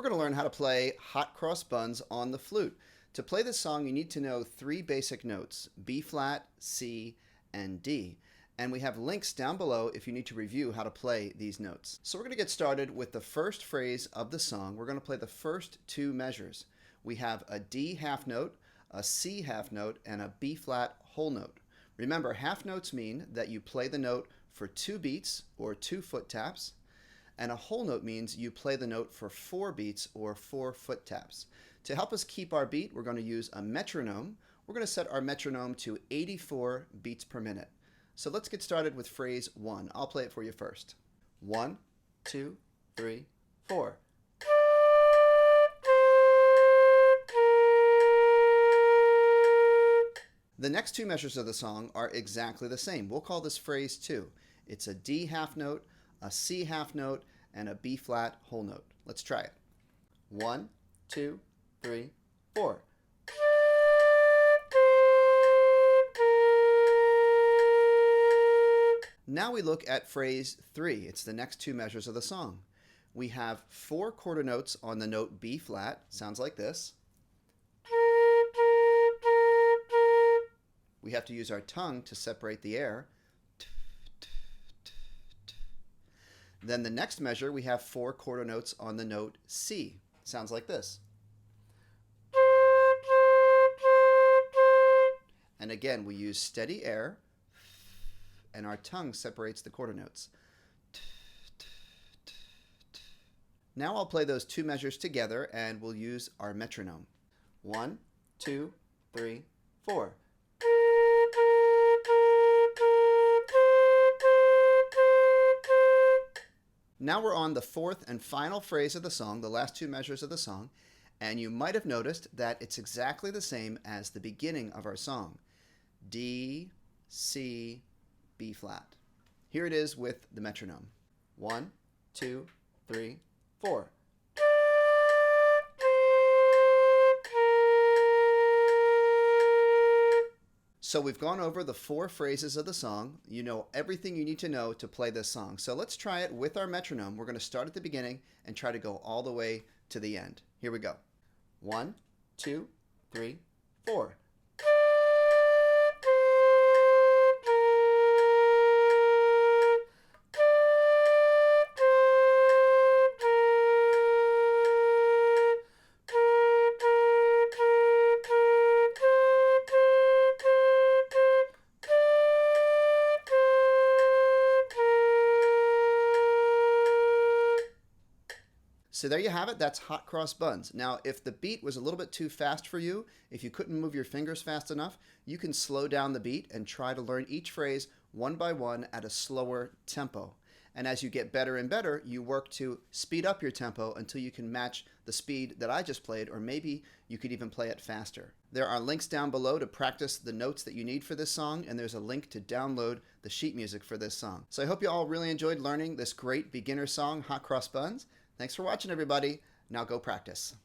We're going to learn how to play Hot Cross Buns on the flute. To play this song, you need to know three basic notes: B flat, C, and D. And we have links down below if you need to review how to play these notes. So we're going to get started with the first phrase of the song. We're going to play the first two measures. We have a D half note, a C half note, and a B flat whole note. Remember, half notes mean that you play the note for 2 beats or 2 foot taps, and a whole note means you play the note for 4 beats or 4 foot taps. To help us keep our beat, we're going to use a metronome. We're going to set our metronome to 84 beats per minute. So let's get started with phrase 1. I'll play it for you first. 1, 2, 3, 4. The next two measures of the song are exactly the same. We'll call this phrase 2. It's a D half note, a C half note, and a B flat whole note. Let's try it. 1, 2, 3, 4. Now we look at phrase 3. It's the next two measures of the song. We have 4 quarter notes on the note B flat. Sounds like this. We have to use our tongue to separate the air. Then the next measure, we have 4 quarter notes on the note C. Sounds like this. And again, we use steady air, and our tongue separates the quarter notes. Now I'll play those two measures together, and we'll use our metronome. 1, 2, 3, 4. Now we're on the fourth and final phrase of the song, the last two measures of the song, and you might have noticed that it's exactly the same as the beginning of our song. D, C, B flat. Here it is with the metronome. 1, 2, 3, 4. So we've gone over the 4 phrases of the song. You know everything you need to know to play this song. So let's try it with our metronome. We're going to start at the beginning and try to go all the way to the end. Here we go. 1, 2, 3, 4. So there you have it. That's Hot Cross Buns. Now, if the beat was a little bit too fast for you, if you couldn't move your fingers fast enough, you can slow down the beat and try to learn each phrase one by one at a slower tempo. And as you get better and better, you work to speed up your tempo until you can match the speed that I just played, or maybe you could even play it faster. There are links down below to practice the notes that you need for this song, and there's a link to download the sheet music for this song. So I hope you all really enjoyed learning this great beginner song, Hot Cross Buns. Thanks for watching, everybody. Now go practice.